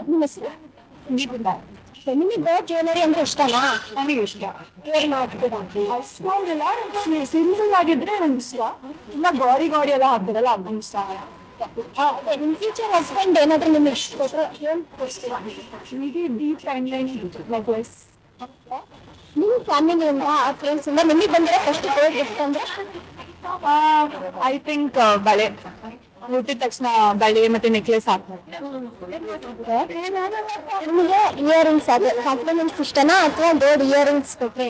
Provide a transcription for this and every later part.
ನಿಮ್ಮ ಹೆಸರು? ನಿಮಗೆ ಗೋಲ್ಡ್ ಜ್ಯುವೆಲರಿ ಅಂದ್ರೆ ಇಷ್ಟನಾ? ನನಗೆ ಇಷ್ಟ. ಏನ್ ಮಾಡ್ತೀರಾ? ಅಷ್ಟೊಂದಿಲ್ಲ, ಸಿಂಪಲ್ ಆಗಿದ್ರೆ ನಂಗೆ ಇಷ್ಟ. ಇಲ್ಲ ಗಾಡಿ ಗಾಡಿ ಎಲ್ಲ ಹಾಕ್ತಿರಲ್ಲ ಅದು ನಂಗೆ ಇಷ್ಟ ಆಗಲ್ಲ. ನಿಮ್ ಫ್ಯೂಚರ್ ಹಸ್ಬೆಂಡ್ ಏನಾದ್ರು ನಿಮ್ಗೆ ಇಷ್ಟ ಕೊಟ್ರೆ ಏನ್ ಕೊಡ್ತೀರಾ? ನನಗೆ ಡೀಪ್ ಟೈಮ್ ಲೈನ್ ನೆಕ್ಲೆಸ್. ನಿಮ್ ಫ್ಯಾಮಿಲಿಯಿಂದ ಫ್ರೆಂಡ್ಸ್ ಇಂದ ನಿಮಗೆ ಬಂದಿರೋ ಫಸ್ಟ್ ಗೋಲ್ಡ್ ಗಿಫ್ಟ್ ಅಂದ್ರೆ? ಐ ಥಿಂಕ್ ಬಳೆ. ಹುಟ್ಟಿದ ತಕ್ಷಣ ಬಳೆ ಮತ್ತೆ ನೆಕ್ಲೆಸ್ ಹಾಕ್ತಾರೆ. ನಿಮಗೆ ಇಯರಿಂಗ್ಸ್ ಅದು ಕಾಂಪ್ಲಿಮೆಂಟ್ಸ್ ಇಷ್ಟನಾ ಅಥವಾ ಗೋಲ್ಡ್ ಇಯರಿಂಗ್ಸ್ ಕೊಟ್ರೆ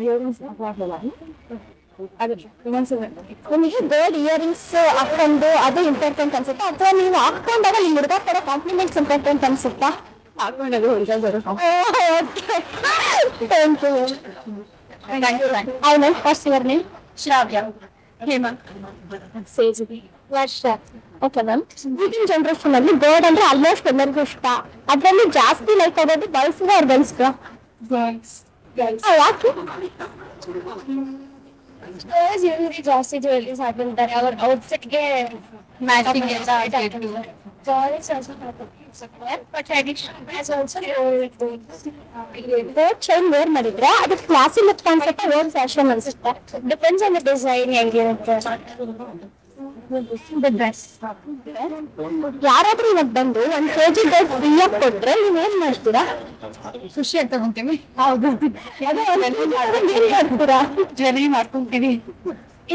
ಇಯರಿಂಗ್ಸ್ ಅದು ಇನ್ನೊಂದ್ಸಲ ನಿಮಗೆ ಗೋಲ್ಡ್ ಇಯರಿಂಗ್ಸ್ ಹಾಕೊಂಡು ಅದು ಇಂಪಾರ್ಟೆಂಟ್ ಅನ್ಸುತ್ತಾ ಅಥವಾ ನೀವು ಹಾಕೊಂಡಾಗ ನಿಮ್ ಹುಡುಗ ಕೊಡೋ ಕಾಂಪ್ಲಿಮೆಂಟ್ಸ್ ಇಂಪಾರ್ಟೆಂಟ್ ಅನ್ಸುತ್ತಾ? ಹಾಕೊಂಡದು ಹುಡುಗ ಬರೋ. Thank you. ಅವನ first your name? Shravya. Hema. ಸೇಜುವಿ. ವರ್ಷ. ಓಕೆ ಮ್ಯಾಮ್, ಈಗಿನ ಜನರೇಷನ್ ಅಲ್ಲಿ ಗೋಲ್ಡ್ ಅಂದ್ರೆ ಆಲ್ಮೋಸ್ಟ್ ಎಲ್ಲರಿಗೂ ಇಷ್ಟ. ಅದ್ರಲ್ಲಿ ಜಾಸ್ತಿ ಲೈಕ್ ಆಗೋದು ಗರ್ಲ್ಸ್ಗೆ ಅವ್ರು ಗರ್ಲ್ಸ್ಗೆ ಗರ್ಲ್ಸ್. ಯಾಕೆ? ಜಾಸ್ತಿ ಜ್ಯುವೆಲರೀಸ್ ಹಾಕಿರ್ತಾರೆ ಅವ್ರ ಔಟ್ಫಿಟ್ಗೆ ಮ್ಯಾಚಿಂಗ್ ಎಲ್ಲ ಗೋಲ್ಡ್ ಚೈನ್ ವೇರ್ ಮಾಡಿದ್ರೆ ಅದು ಕ್ಲಾಸಿ ಲುಕ್ ಅನ್ಸುತ್ತೆ, ಓಲ್ಡ್ ಫ್ಯಾಷನ್ ಅನ್ಸುತ್ತೆ. ಡಿಪೆಂಡ್ಸ್ ಆನ್ ದ ಡಿಸೈನ್ ಹೆಂಗಿರುತ್ತೆ. ಯಾರಾದ್ರೂ ಇವಾಗ ಬಂದು 1 kg ಗೋಲ್ಡ್ ಫ್ರೀಯಾಗಿ ಕೊಟ್ರೆ ನೀವ್ ಏನ್ ಮಾಡ್ತೀರಾ? ಖುಷಿಯಾಗಿ ತಗೊಂತೀವಿ. ಹೌದು. ಏನ್ ಮಾಡ್ತೀರಾ? ಜ್ಯುವೆಲರಿ ಮಾಡ್ಕೊಂತೀವಿ,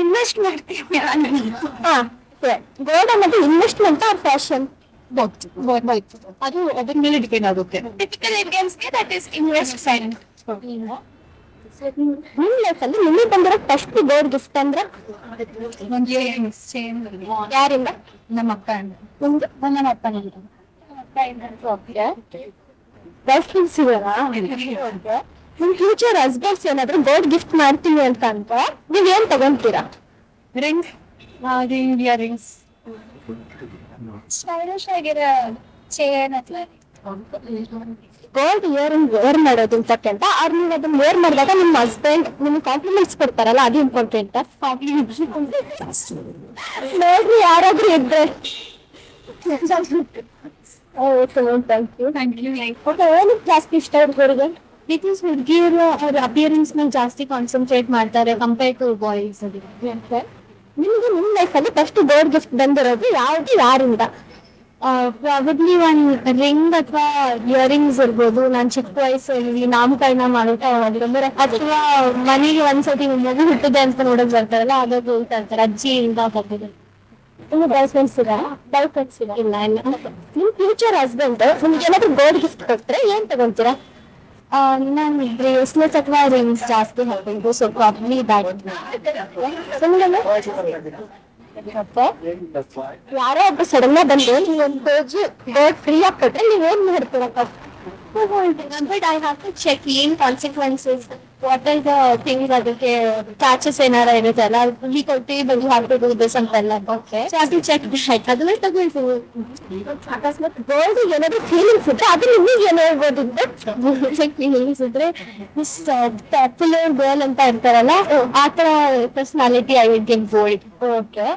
ಇನ್ವೆಸ್ಟ್ ಮಾಡ್ತೀವಿ. ಹಾ, ಗೋಲ್ಡ್ ಅನ್ನೋದು ಇನ್ವೆಸ್ಟ್ಮೆಂಟ್ ಆರ್ ಫ್ಯಾಷನ್? ಅದು ಅದ್ರ ಮೇಲೆ ಡಿಪೆಂಡ್ ಆಗುತ್ತೆ. ಟಿಪಿಕಲ್ ಇಂಡಿಯನ್ಸ್ಗೆ ದಟ್ ಇಸ್ ಇನ್ವೆಸ್ಟ್ ಸೈಡ್. ನಿಮ್ ಲೈಫ್ ಅಲ್ಲಿ ನಿಮಗೆ ಬಂದಿರೋ ಫಸ್ಟ್ ಗೋಲ್ಡ್ ಗಿಫ್ಟ್ ಅಂದ್ರೆ ಒಂದು ಇಯರಿಂಗ್ಸ್ ಚೈನ್. ಯಾರಿಂದ? ನಮ್ಮ ಅಕ್ಕ ನಿಮ್ದು? ನಮ್ಮ ಅಪ್ಪನಿಂದ. ಗರ್ಲ್ಫ್ರೆಂಡ್ಸ್ ಇದಾರಾ? ನಿಮ್ ಫ್ಯೂಚರ್ ಹಸ್ಬೆಂಡ್ಸ್ ಏನಾದ್ರು ಗೋಲ್ಡ್ ಗಿಫ್ಟ್ ಮಾಡ್ತೀನಿ ಅಂತ ನೀವ್ ಏನ್ ತಗೊಂತೀರಾ? Ring, ring earrings. ಸ್ಟೈಲಿಶ್ ಆಗಿರೋ ಚೈನ್ ಅಥವಾ ಗೋಲ್ಡ್ ಇಯರಿಂಗ್ ವೇರ್ ಮಾಡೋದು ಇಂಪಾರ್ಟೆಂಟ್ ಅವ್ರು ನೀವು ಅದನ್ನ ವೇರ್ ಮಾಡಿದಾಗ ನಿಮ್ಮ ಹಸ್ಬೆಂಡ್ ನಿಮ್ಗೆ ಕಾಂಪ್ಲಿಮೆಂಟ್ಸ್ ಕೊಡ್ತಾರಲ್ಲ ಅದು ಇಂಪಾರ್ಟೆಂಟ್? ನೋಡ್ರಿ ಯಾರಾದ್ರೂ ಇದ್ರೆ. Thank you. ಏನಕ್ಕೆ ಜಾಸ್ತಿ ಇಷ್ಟ ಹುಡುಗರಿಗೆ? ಬಿಕಾಸ್ ಹುಡುಗಿಯರು ಅವ್ರ ಅಪಿಯರೆನ್ಸ್ ಮೇಲೆ ಜಾಸ್ತಿ ಕಾನ್ಸಂಟ್ರೇಟ್ ಮಾಡ್ತಾರೆ ಕಂಪೇರ್ ಟು ಬಾಯ್ಸ್. ನಿಮ್ಗೆ ನಿಮ್ ಲೈಫ್ ಅಲ್ಲಿ ಫಸ್ಟ್ ಗೋಲ್ಡ್ ಗಿಫ್ಟ್ ಬಂದಿರೋದು ಯಾವ್ದು, ಯಾರಿಂದ? ಪ್ರಾಬಬ್ಲಿ ಒಂದ್ ರಿಂಗ್ ಅಥವಾ ಇಯರಿಂಗ್ಸ್ ಇರ್ಬೋದು. ನಾನ್ ಚಿಕ್ಕ ವಯಸ್ಸಲ್ಲಿ ನಾಮಕರಣ ಮಾಡೋಕೆ ಅಥವಾ ಮನೆಗೆ ಒಂದ್ಸತಿ ಮಗು ಹುಟ್ಟಿದೆ ಅಂತ ನೋಡಕ್ ಬರ್ತಾರಲ್ಲ ಅದಾದ್ರು ಹೇಳ್ತಾರೆ ಅಜ್ಜಿಯಿಂದ ಬಂದಿದೆ. ನಿಮ್ಗೆ ಗರ್ಲ್ ಫ್ರೆಂಡ್ಸ್ ಇಲ್ಲ? ಇಲ್ಲ ಇಲ್ಲ. ನಿಮ್ ಫ್ಯೂಚರ್ ಹಸ್ಬೆಂಡ್ ನಿಮ್ಗೆ ಏನಾದ್ರು ಗೋಲ್ಡ್ ಗಿಫ್ಟ್ ಕೊಟ್ರೆ ಏನ್ ತಗೊಂತೀರಾ? ನಾನ್ ಬ್ರೇಸ್ಲೆಟ್ ಅಥವಾ ರಿಂಗ್ಸ್ ಜಾಸ್ತಿ ಹಾಕೊಂಡು ಸೊ ಪ್ರಾಬ್ಲಿ ಬ್ಯಾಡ್. ಯಾರೋ ಒಬ್ರು ಸಡನ್ ಬಂದು ನೀವು 1 kg ಗೋಲ್ಡ್ ಫ್ರೀ ಆಗಿ ಕೊಟ್ರೆ ನೀವ್ ಏನ್ ಮಾಡ್ತೀರಾ? But I have to check in consequences. What are the things ಅದಕ್ಕೆ catches ಏನಾರ ಇರುತ್ತಲ್ಲ we ಕೊಟ್ಟಿದ್ದು you have to do this ಅಂತೆಲ್ಲ. Okay. So I have to check right ಅದನ್ನ ತಗೊಳ್ತೀವಿ. ಅಕಸ್ಮಾತ್ ಗೋಲ್ಡ್ ಏನಾದ್ರು ಫೀಲಿಂಗ್ಸ್ ಇದ್ರೆ ಅದು ನಿಮಗೆ ಏನೋ ಹೇಳ್ಬೋದಿದ್ರೆ ಫೀಲಿಂಗ್ಸ್ ಇದ್ರೆ ದಿಸ್ ಪಾಪ್ಯುಲರ್ ಗರ್ಲ್ ಅಂತ ಇರ್ತಾರಲ್ಲ ಆತರ personality I will get gold. Okay.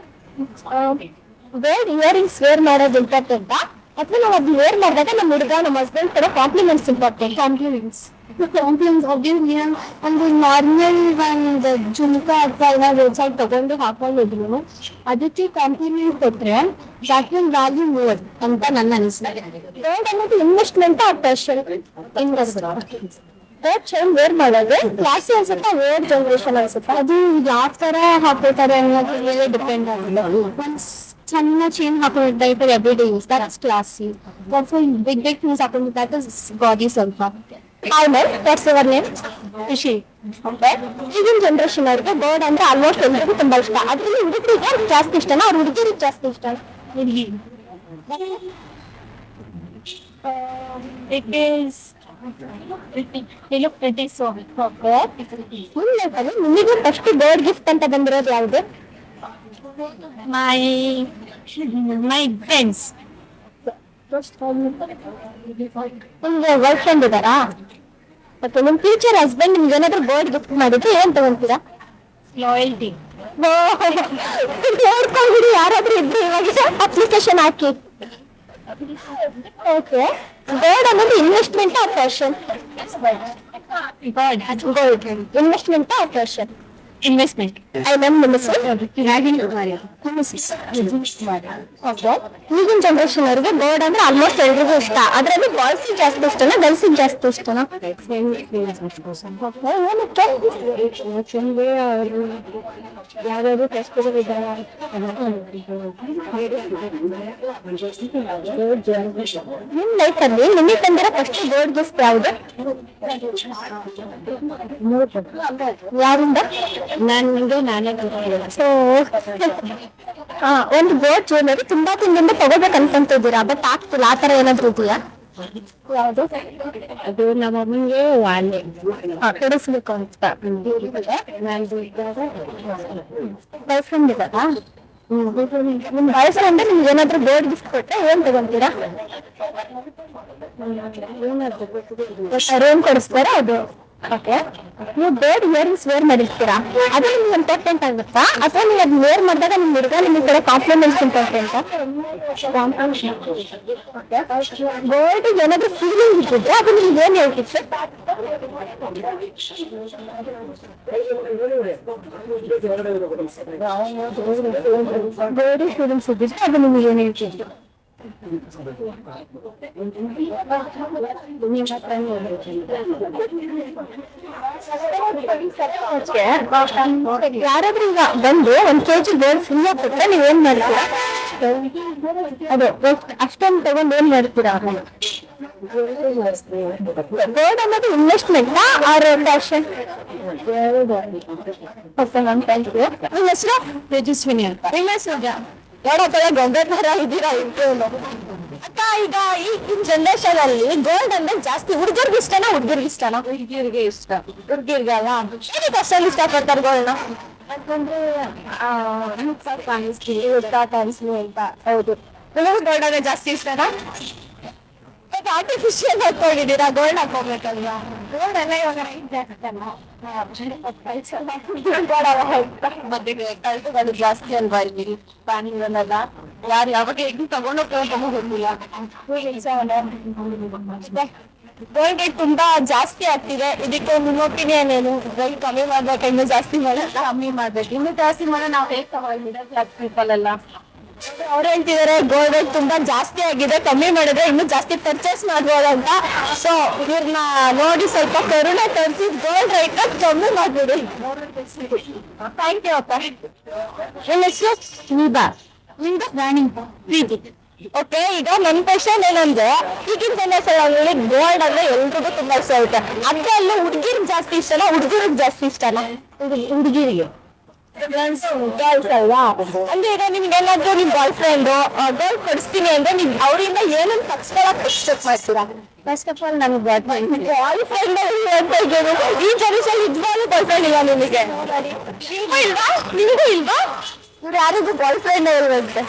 Gold earrings wear ಮಾಡೋದು ಇಂಪಾರ್ಟೆಂಟಾ ಅಥವಾ ನಾವು ಅದು ವೇರ್ ಮಾಡಿದಾಗ ನಮ್ಮ ಹುಡುಗ ನಮ್ಮ ಹಸ್ಬೆಂಡ್ ಕೊಡೋ ಕಾಂಪ್ಲಿಮೆಂಟ್ಸ್ ಇಂಪಾರ್ಟೆಂಟ್? ಕಾಂಪ್ಲಿಮೆಂಟ್ಸ್ ಆಬ್ವಿಯಸ್ಲಿ ಒಂದು ನಾರ್ಮಲ್ ಒಂದು ಜುಮ್ಕ ಅಥವಾ ವೆಬ್ಸೈಟ್ ತಗೊಂಡು ಹಾಕೊಂಡಿದ್ರು ಅದಕ್ಕೆ ಕಾಂಪ್ಲಿಮೆಂಟ್ ಕೊಟ್ರೆ ದಟ್ ವಿಲ್ ವ್ಯಾಲ್ಯೂ ಮೋರ್ ಅಂತ ನನ್ನ ಅನಿಸಿಕೆ. ಗೋಲ್ಡ್ ಅನ್ನೋದು ಇನ್ವೆಸ್ಟ್ಮೆಂಟ್ ಆ ಪ್ರೆಷರ್? ಗೋಲ್ಡ್ ಚೈನ್ ವೇರ್ ಮಾಡೋದು ಕ್ಲಾಸಿ ಅನ್ಸುತ್ತಾ ಓಲ್ಡ್ ಜನರೇಷನ್ ಅನ್ಸುತ್ತಾ? ಅದು ಯಾವ ತರ ಹಾಕೋತಾರೆ ಅನ್ನೋದ್ರ ಮೇಲೆ ಡಿಪೆಂಡ್ ಆಗುತ್ತೆ. ಒಂದ್ ಸಣ್ಣ ಚೇನ್ ಹಾಕೊಂಡಿರ್ತಾರೆ for every day use that's classy. Big big things ಹಾಕೊಂಡು ದಟ್ ಇಸ್ ಗಾಡಿ ಸ್ವಲ್ಪ. Hi ma'am, what's your name? Khushi. ಈಗಿನ ಜನರೇಷನ್ ಅವ್ರಿಗೆ ಗೋಲ್ಡ್ ಅಂದ್ರೆ ಆಲ್ಮೋಸ್ಟ್ ಎಲ್ರಿಗೂ ತುಂಬಾ ಇಷ್ಟ. ಅದ್ರಲ್ಲಿ ಹುಡುಗರಿಗೆ ಜಾಸ್ತಿ ಇಷ್ಟನಾ ಅವ್ರ ಹುಡುಗಿರಿಗೆ ಜಾಸ್ತಿ ಇಷ್ಟ? ಇಲ್ಲಿ it is they look pretty so okay. ನಿಮ್ಮ ಲೈಫಲ್ಲಿ ನಿಮಗೆ ಫಸ್ಟ್ ಗೋಲ್ಡ್ ಗಿಫ್ಟ್ ಅಂತ ಬಂದಿರೋದು ಯಾವುದು? my my friends. ನಿಮ್ಗೆ ಗರ್ಲ್ ಫ್ರೆಂಡ್ ಇದಾರಾ? ಮತ್ತೆ ನಿಮ್ ಫ್ಯೂಚರ್ ಹಸ್ಬೆಂಡ್ ನಿಮ್ಗೆ ಏನಾದ್ರು ಗೋಲ್ಡ್ ಗಿಫ್ಟ್ ಮಾಡಿದ್ರೆ ಏನ್ ತಗೊಂತೀರಾ? ಲಾಯಲ್ಟಿ. ನೋಡ್ಕೊಂಡ್ಬಿಡಿ ಯಾರಾದ್ರೂ ಇದ್ರೆ ಇವಾಗ ಅಪ್ಲಿಕೇಶನ್ ಹಾಕಿ. ಓಕೆ, ಗೋಲ್ಡ್ ಅನ್ನೋದು investment of fashion? Gold investment of fashion? Investment. ನಿಮ್ಮ ಹೆಸರು? ಈಗಿನ ಜನರೇಷನ್ ಅವ್ರಿಗೆ ಗೋಲ್ಡ್ ಅಂದ್ರೆ ಆಲ್ಮೋಸ್ಟ್ ಎಲ್ರಿಗೂ ಇಷ್ಟ. ಅದ್ರಲ್ಲಿ ಬಾಯ್ಸಿಗೆ ಜಾಸ್ತಿ ಇಷ್ಟನಾ ಗರ್ಲ್ಸಿಗೆ ಜಾಸ್ತಿ ಇಷ್ಟನಾ? ಏನಕ್ಕೆ? ಯಾವ್ದಾದ್ರು ಫೆಸ್ಟಿವಲ್ ನಿಮ್ ಲೈಫ್ ಅಲ್ಲಿ ನಿಮಗೆ ತಂದಿರೋ ಫಸ್ಟ್ ಗೋಲ್ಡ್ ಗಿಫ್ಟ್ ಯಾವ್ದು? ಯಾರಿಂದ? ನಾನೇ ಸೊ ಒಂದು ಗೋಲ್ಡ್ ಜ್ಯುವೆಲರಿ ತುಂಬಾ ದಿನದಿಂದ ತಗೋಬೇಕು ಅನ್ಕೊಂತಿದ್ದೀರಾ, ಬಟ್ ಆಗ್ತಿಲ್ಲ, ಆತರ ಏನಾದ್ರು ಇದೆಯಾ? ಯಾವ್ದು? ಅದು ನಮ್ಮ ಅಮ್ಮಂಗೆ ವಾಲೆ ಕೊಡಿಸ್ಬೇಕು ಅಂತ ಬಾಯ್ ಫ್ರೆಂಡ್ ಇದ್ದಾರಾ? ನಿಮ್ ಬಾಯ್ ಫ್ರೆಂಡ್ ನಿಮ್ಗೆ ಏನಾದ್ರು ಗೋಲ್ಡ್ ಗಿಫ್ಟ್ ಕೊಟ್ರೆ ಏನ್ ತಗೊಂತೀರಾ? ಏನ್ ಕೊಡಿಸ್ತಾರ ಅದು? ಓಕೆ, ನೀವು ಗೋಲ್ಡ್ ಇಯರಿಂಗ್ಸ್ ವೇರ್ ಮಾಡಿರ್ತೀರಾ, ಅದು ನಿಮ್ಗೆ ಇಂಪಾರ್ಟೆಂಟ್ ಆಗುತ್ತಾ ಅಥವಾ ನೀವು ಅದ್ ವೇರ್ ಮಾಡಿದಾಗ ನಿಮ್ ಹುಡುಗ ನಿಮ್ ಕಡೆ ಕಾಂಪ್ಲಿಮೆಂಟ್ಸ್ ಇಂಪಾರ್ಟೆಂಟಾ? ಗೋಲ್ಡ್ ಏನಾದ್ರು ಫೀಲಿಂಗ್ ಇಟ್ಟಿದ್ರೆ ಅದು ನಿಮ್ಗೆ ಏನ್ ಹೇಳ್ತಿತ್ತು? ಗೋಲ್ಡ್ ಫೀಲಿಂಗ್ಸ್ ಇದ್ದಿದ್ರೆ ಅದು ನಿಮ್ಗೆ ಏನ್ ಹೇಳ್ತಿತ್ತು? ಯಾರಾದ್ರೂ ಈಗ ಬಂದು 1 kg ಗೋಲ್ಡ್ ಫ್ರೀ ಕೊಟ್ರೆ ನೀವ್ ಏನ್ ಮಾಡ್ತೀರಾ? ಅದು ಅಷ್ಟೊಂದು ತಗೊಂಡ್ ಏನ್ ಮಾಡ್ತೀರಾ? ಗೋಲ್ಡ್ ಅನ್ನೋದು investment or fashion? Okay ma'am, thank you. ನಿಮ್ಮ ಹೆಸರು? ತೇಜಸ್ವಿನಿ ಅಂತ. ನಿಮ್ಮ ಹೆಸರು? ನೋಡಪ್ಪ ಗೊಂಬೆ ತರ ಇದ್ದೀರಾ ಇಬ್ಬರು. ಅಕ್ಕ, ಈಗ ಈಗಿನ ಜನರೇಷನ್ ಅಲ್ಲಿ ಗೋಲ್ಡ್ ಅಂದ್ರೆ ಜಾಸ್ತಿ ಹುಡುಗರ್ಗೆ ಇಷ್ಟನಾ ಹುಡುಗರ್ಗೆ ಇಷ್ಟನಾ? ಹುಡುಗಿಯರಿಗೆ ಇಷ್ಟ. ಹುಡುಗಿರ್ಗಲ್ಲ, ಏನಕ್ಕೆ ಅಷ್ಟೊಂದು ಇಷ್ಟಪಡ್ತಾರೆ ಗೋಲ್ಡ್ನ? ಯಾಕಂದ್ರೆ ಕಾಣಿಸ್ತೀವಿ ಕಾಣಿಸ್ಲಿ ಅಂತ. ಹೌದು, ನಿಮಗೂ ಗೋಲ್ಡ್ ಅಂದ್ರೆ ಜಾಸ್ತಿ ಇಷ್ಟನಾ? ಈಗ ಆರ್ಟಿಫಿಷಿಯಲ್ ಹಾಕೊಂಡಿದ್ದೀರಾ, ಗೋಲ್ಡ್ ಹಾಕೋಬೇಕಲ್ವಾ? ಗೋಲ್ಡ್ ಎಲ್ಲ ಇವಾಗ ರೈಟ್ ಜಾಸ್ತಿ ಅಲ್ಲ. ಮತ್ತೆ ಕಳ್ತುಗಳು ಜಾಸ್ತಿ ಅಲ್ವಾ ಇಲ್ಲಿ ಪ್ರಾಣಿಗಳನ್ನೆಲ್ಲ? ಯಾರು ಯಾವಾಗ ಹೆಂಗ್ ತಗೊಂಡೋಗ್ತಾರೆ ಅಂತ ಗೊತ್ತಿಲ್ಲ. ಗೋಲ್ಡ್ ರೇಟ್ ತುಂಬಾ ಜಾಸ್ತಿ ಆಗ್ತಿದೆ, ಇದಕ್ಕೆ ನಿಮ್ಮ ಒಪಿನಿಯನ್ ಏನು? ರೇಟ್ ಕಮ್ಮಿ ಮಾಡ್ಬೇಕು, ಇನ್ನೂ ಜಾಸ್ತಿ ಮಾಡೋಣ? ಕಮ್ಮಿ ಮಾಡ್ಬೇಕು, ಇನ್ನು ಜಾಸ್ತಿ ಮಾಡೋ ನಾವು ಹೇಗೆ ತಗೊಳ್ಳಿ ಮಿಡಲ್ ಕ್ಲಾಸ್ ಪೀಪಲ್ ಎಲ್ಲ. ಅವ್ರು ಹೇಳ್ತಿದಾರೆ ಗೋಲ್ಡ್ ರೇಟ್ ತುಂಬಾ ಜಾಸ್ತಿ ಆಗಿದೆ, ಕಮ್ಮಿ ಮಾಡಿದ್ರೆ ಇನ್ನೂ ಜಾಸ್ತಿ ಪರ್ಚೇಸ್ ಮಾಡ್ಬೋದಂತ. ಸೊ ಇವ್ರನ್ನ ನೋಡಿ ಸ್ವಲ್ಪ ಕರುಣೆ ತೋರಿಸಿ ಗೋಲ್ಡ್ ರೇಟ್ ನ ಕಮ್ಮಿ ಮಾಡ್ಬಿಡಿ. ಥ್ಯಾಂಕ್ ಯು ಅಪ್ಪ. ನಿಮ್ಮ ಹೆಸರು? ನೀಬಾ ನಿಮ್ದು? ರಾಣಿ ಪ್ರೀತಿ. ಓಕೆ, ಈಗ ನನ್ ಕ್ವಶನ್ ಏನಂದ್ರೆ ಈಗಿನ ಜನರೇಷನ್ ಗೋಲ್ಡ್ ಅಂದ್ರೆ ಎಲ್ರಿಗೂ ತುಂಬಾ ಇಷ್ಟ ಆಗುತ್ತೆ. ಅದ್ರಲ್ಲೂ ಹುಡುಗಿರ್ಗ್ ಜಾಸ್ತಿ ಇಷ್ಟನಾ ಹುಡುಗರಿಗೆ ಜಾಸ್ತಿ ಇಷ್ಟನಾ? ಹುಡುಗಿರಿಗೆ. ಗರ್ಲ್ಸ್ ಅಲ್ವಾ? ಅಂದ್ರೆ ಈಗ ನಿಮ್ಗೆ ಏನಾದ್ರು ನಿಮ್ ಬಾಯ್ ಫ್ರೆಂಡ್ ಗೋಲ್ಡ್ ಕೊಡಿಸ್ತೀನಿ ಅಂದ್ರೆ ನೀವ್ ಅವರಿಂದ ಏನನ್ನ ತಗ್ಸ್ಕೊಳಕ್ ಎಕ್ಸ್ಪೆಕ್ಟ್ ಮಾಡ್ತೀರಾ? ಫಸ್ಟ್ ಆಫ್ ಆಲ್ ನಮ್ಗೆ ಬಾಯ್ ಫ್ರೆಂಡ್ ಈ ಜನರೇಷನ್ ನಿಜವಾಗ್ಲೂ ಬಾಯ್ ಫ್ರೆಂಡ್ ಇಲ್ಲ ನಿಮಗೆ? ನಿಮಗೂ ಇಲ್ವಾ? ನಿಮಗೂ ಇಲ್ವಾ? ಇವ್ರು ಯಾರಿಗೂ ಬಾಯ್ ಫ್ರೆಂಡ್ ಇರುವಂತೆ.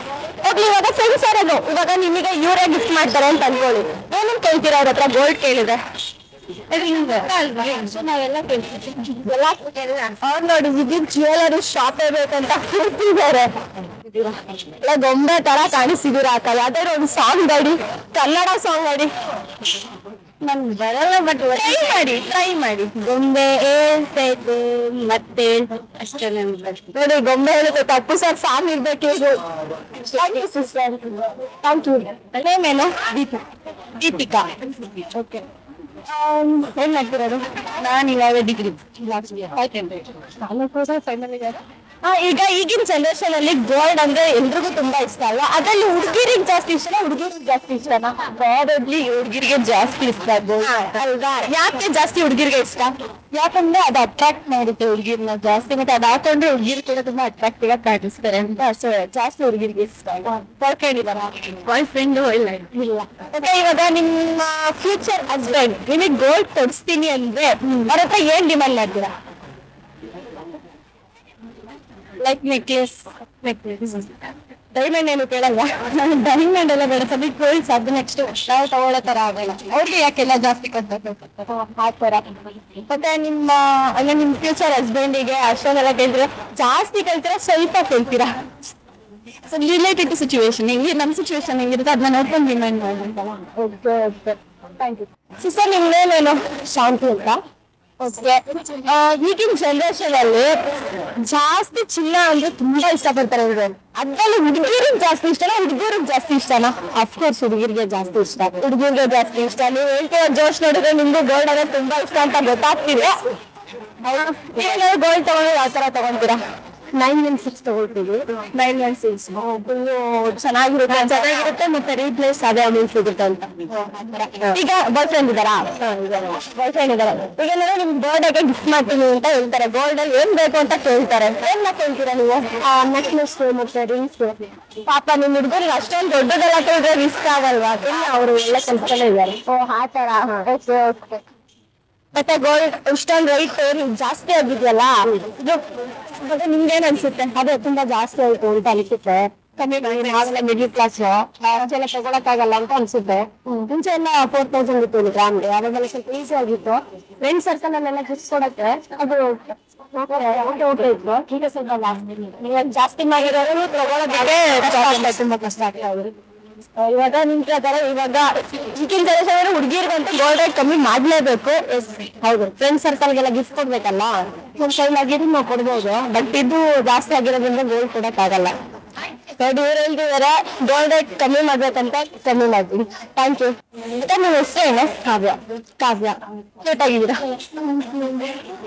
ಹೋಗ್ಲಿ, ಇವಾಗ ಫ್ರೆಂಡ್ಸ್ ಯಾರದು ಇವಾಗ ನಿಮಗೆ ಇವರೇ ಗಿಫ್ಟ್ ಮಾಡ್ತಾರೆ ಅಂತ ಅನ್ಕೊಳ್ಳಿ, ಏನಂತ ಕೇಳ್ತೀರಾ ಅವ್ರ ಹತ್ರ ಗೋಲ್ಡ್ ಕೇಳಿದ್ರೆ? ನಾವೆಲ್ಲ ಕೇಳ್ತೀವಿ. ಅವ್ರು ನೋಡಿ ವಿದ್ಯುತ್ ಜ್ಯುವೆಲರಿ ಶಾಪ್ ಬೇಕಂತ ಕೂತಿದ್ದಾರೆ. ಎಲ್ಲ ಗೊಂಬೆ ತರ ಕಾಣಿಸ್ತಿದೀರ ಅಕ್ಕ. ಯಾವ್ದಾದ್ರು ಒಂದು ಸಾಂಗ್ ಹಾಡಿ, ಕನ್ನಡ ಸಾಂಗ್ ಹಾಡಿ. ನನ್ಗೆ ಬರಲ್ಲ, ಬಟ್ ಟ್ರೈ ಮಾಡಿ. ಗೊಂಬೆ ಹೇಳ್ತೈತೆ ಮತ್ತೆ ಅಷ್ಟೇ ನೋಡಿ, ಗೊಂಬೆ ಹೇಳುತ್ತೆ ತಪ್ಪು ಸರ್, ಸಾಂಗ್ ಇರ್ಬೇಕು ಇದು. Thank you. ನೇಮೇನು? ದೀಪಿಕಾ. ಓಕೆ, ಏನ್ ಮಾಡ್ತಿರೋದು? ನಾನು ಇವಾಗ ಡಿಗ್ರಿ ಫೈನಲ್ ಇದ್ದಾರೆ. ಈಗ ಈಗಿನ ಜನರೇಷನ್ ಅಲ್ಲಿ ಗೋಲ್ಡ್ ಅಂದ್ರೆ ಎಲ್ರಿಗೂ ತುಂಬಾ ಇಷ್ಟ ಅಲ್ವಾ? ಅದ್ರಲ್ಲಿ ಹುಡುಗಿರಿಗೆ ಜಾಸ್ತಿ ಇಷ್ಟನಾ ಹುಡುಗಿರಿಗೆ ಜಾಸ್ತಿ ಇಷ್ಟನಾ? ಪ್ರಾಬಬ್ಲಿ ಹುಡುಗಿರಿಗೆ ಜಾಸ್ತಿ ಇಷ್ಟ ಗೋಲ್ಡ್ ಅಲ್ವಾ? ಯಾಕೆ ಜಾಸ್ತಿ ಹುಡುಗಿರಿಗೆ ಇಷ್ಟ? ಯಾಕಂದ್ರೆ ಅದು ಅಟ್ರಾಕ್ಟ್ ಮಾಡುತ್ತೆ ಹುಡುಗಿರ್ನ ಜಾಸ್ತಿ, ಮತ್ತೆ ಅದ್ ಹಾಕೊಂಡ್ರೆ ಹುಡುಗಿರ್ ಕೂಡ ತುಂಬಾ ಅಟ್ರಾಕ್ಟಿವ್ ಆಗಿ ಕಾಣಿಸ್ತಾರೆ ಅಂತ ಸೊ ಜಾಸ್ತಿ ಹುಡುಗಿರಿಗೆ ಇಷ್ಟ. ಪಡ್ಕೊಂಡಿದಾರ? ಬಾಯ್ ಫ್ರೆಂಡ್ ಇಲ್ಲ. ಓಕೆ, ಇವಾಗ ನಿಮ್ಮ ಫ್ಯೂಚರ್ ಹಸ್ಬೆಂಡ್ ನಿಮಗೆ ಗೋಲ್ಡ್ ಕೊಡಿಸ್ತೀನಿ ಅಂದ್ರೆ ಅವ್ರ ಹತ್ರ ಏನ್ ಡಿಮ್ಯಾಂಡ್ ಮಾಡ್ತೀರಾ? ಲೈಕ್ ನೆಕ್ಲೆಸ್ ಡೈಮಂಡ್ ಏನು ಕೇಳಲ್ವಾ? ಡೈಮಂಡ್ ಎಲ್ಲ ಬೇಡ, ಸದ್ಯಕ್ಕೆ ಗೋಲ್ಡ್ ಅದು ನೆಕ್ಸ್ಟ್ ನಾವು ತಗೊಳ್ಳೋ ತರ ಆಗಲ್ಲ. ಅವ್ರಿಗೆ ಯಾಕೆಲ್ಲ ಜಾಸ್ತಿ ಕೊಡ್ಬೇಕು ಆ ತರ. ಮತ್ತೆ ನಿಮ್ಮ ಅಂದ್ರೆ ನಿಮ್ ಫ್ಯೂಚರ್ ಹಸ್ಬೆಂಡಿಗೆ ಅಷ್ಟೊಂದೆಲ್ಲ ಕೇಳ್ತೀರಾ? ಜಾಸ್ತಿ ಕೇಳ್ತೀರಾ ಸ್ವಲ್ಪ ಕೇಳ್ತೀರಾ? ಸೊ ರಿಲೇಟೆಡ್ ಟು ಸಿಚುವೇಶನ್ ಹೆಂಗೆ, ನಮ್ಮ ಸಿಚುವೇಶನ್ ಹೆಂಗಿರುತ್ತೆ ಅದನ್ನ ನೋಡ್ಕೊಂಡು ಡಿಮ್ಯಾಂಡ್ ಮಾಡ್ಬೇಕಲ್ಲ. Okay okay, thank you sister. ನಿಮ್ದೇನೇನು ಶಾಂತಿ ಅಂತ? ಓಕೆ, ಈಗಿನ ಜನರೇಷನ್ ಅಲ್ಲಿ ಜಾಸ್ತಿ ಚಿನ್ನ ಅಂದ್ರೆ ತುಂಬಾ ಇಷ್ಟಪಡ್ತಾರೆ ಇವ್ರು. ಅದ್ರಲ್ಲಿ ಹುಡುಗಿರಿಗೆ ಜಾಸ್ತಿ ಇಷ್ಟನಾ ಹುಡುಗರಿಗೆ ಜಾಸ್ತಿ ಇಷ್ಟನಾ? ಅಫ್ಕೋರ್ಸ್ ಹುಡುಗಿರಿಗೆ ಜಾಸ್ತಿ ಇಷ್ಟ, ಹುಡುಗರಿಗೆ ಜಾಸ್ತಿ ಇಷ್ಟ. ನೀವು ಹೇಳ್ತೀರ ಜೋಶ್ ನೋಡಿದ್ರೆ ನಿಮ್ಗೂ ಗೋಲ್ಡ್ ಅಂದ್ರೆ ತುಂಬಾ ಇಷ್ಟ ಅಂತ ಗೊತ್ತಾಗ್ತಿದೆ. ಗೋಲ್ಡ್ ತಗೊಂಡ್ರೆ ಯಾವ ತರ ತಗೊಂತೀರಾ? 916 ತಗೊಳ್ತೀವಿ. 916 ಚೆನ್ನಾಗಿರುತ್ತೆ ಮತ್ತೆ ರೀಪ್ಲೇಸ್ ಅದೇ ಅಮೌಂಟ್ ಸಿಗುತ್ತೆ ಅಂತ. ಈಗ ಬಾಯ್ ಫ್ರೆಂಡ್ ಇದಾರಾ? ಬಾಯ್ ಫ್ರೆಂಡ್ ಇದಾರೆ. ಈಗ ನಿಮ್ ಬರ್ಡೇಗೆ ಗಿಫ್ಟ್ ಮಾಡ್ತೀನಿ ಅಂತ ಹೇಳ್ತಾರೆ, ಗೋಲ್ಡ್ ಅಲ್ಲಿ ಏನ್ ಬೇಕು ಅಂತ ಕೇಳ್ತಾರೆ, ಏನ್ ಕೇಳ್ತೀರಾ ನೀವು? ನೆಕ್ಲೆಸ್ ಮತ್ತೆ ರಿಂಗ್ಸ್. ಪಾಪ ನಿಮ್ ಹುಡುಗರಿಗೆ ಅಷ್ಟೊಂದು ದೊಡ್ಡದೆಲ್ಲ ಕೇಳಿದ್ರೆ ರಿಸ್ಕ್ ಆಗಲ್ವಾ? ಅವರು ಎಲ್ಲ ಕೆಲ್ಸದಲ್ಲೇ ಇದ್ದಾರೆ. ಓ ಆ ತರ. Okay okay. ಮತ್ತೆ ಗೋಲ್ಡ್ ಇಷ್ಟೊಂದು ರೈಟ್ ಜಾಸ್ತಿ ಆಗಿದೆಯಲ್ಲ, ಇದು ಮತ್ತೆ ನಿಮ್ಗೇನ್ ಅನ್ಸುತ್ತೆ? ಅದೇ ತುಂಬಾ ಜಾಸ್ತಿ ಆಯ್ತು ಅಂತ ಅನ್ಸುತ್ತೆ. ಕಮ್ಮಿ ಆಮೇಲೆ ಮಿಡ್ಲ್ ಕ್ಲಾಸ್ ಅಷ್ಟೆಲ್ಲ ತಗೊಳಕ್ಕಾಗಲ್ಲ ಅಂತ ಅನ್ಸುತ್ತೆ. ಮುಂಚೆ ಎಲ್ಲ 4000 ಇತ್ತು ಗ್ರಾಮ್ಗೆ, ಅವಾಗೆಲ್ಲ ಸ್ವಲ್ಪ ಈಸಿ ಆಗಿತ್ತು. ಫ್ರೆಂಡ್ ಸರ್ಕಲ್ ಅಲ್ಲೆಲ್ಲ ಗಿಫ್ಟ್ ಕೊಡಕ್ಕೆ ಅದು ಓಕೆ ಇತ್ತು. ಈಗ ಸ್ವಲ್ಪ ಜಾಸ್ತಿ ಮಾಡಿರೋರು ತಗೊಳೋದಕ್ಕೆ ತುಂಬಾ ಕಷ್ಟ ಆಗ್ತಾ ಇದೆ. ಇವಾಗ ನಿಮ್ ಪ್ರಕಾರ ಇವಾಗ ಈಗಿನ ಜನರೇಷನ್ ಹುಡುಗಿರ್ಗಂತೂ ಗೋಲ್ಡ್ ರೇಟ್ ಕಮ್ಮಿ ಮಾಡ್ಲೇಬೇಕು. ಹೌದು, ಫ್ರೆಂಡ್ ಸರ್ಕಲ್ಗೆಲ್ಲ ಗಿಫ್ಟ್ ಕೊಡ್ಬೇಕಲ್ಲ, ಒಂದ್ ಕೈಲ್ ಆಗಿದ್ದು ನಾವು ಕೊಡ್ಬೋದು. ಬಟ್ ಇದು ಜಾಸ್ತಿ ಆಗಿರೋದ್ರಿಂದ ಗೋಲ್ಡ್ ಕೊಡಕ್ ಆಗಲ್ಲ. ಇವ್ರು ಹೇಳ್ತಿದಾರೆ ಗೋಲ್ಡ್ ರೇಟ್ ಕಮ್ಮಿ ಮಾಡ್ಬೇಕಂತ, ಕಮ್ಮಿ ಮಾಡ್ತೀನಿ. Thank you. ಮತ್ತೆ ನಿಮ್ಮ ಹೆಸರು ಏನು? ಕಾವ್ಯ. ಕಾವ್ಯ, ಕ್ಯೂಟ್ ಆಗಿದ್ದೀರಾ.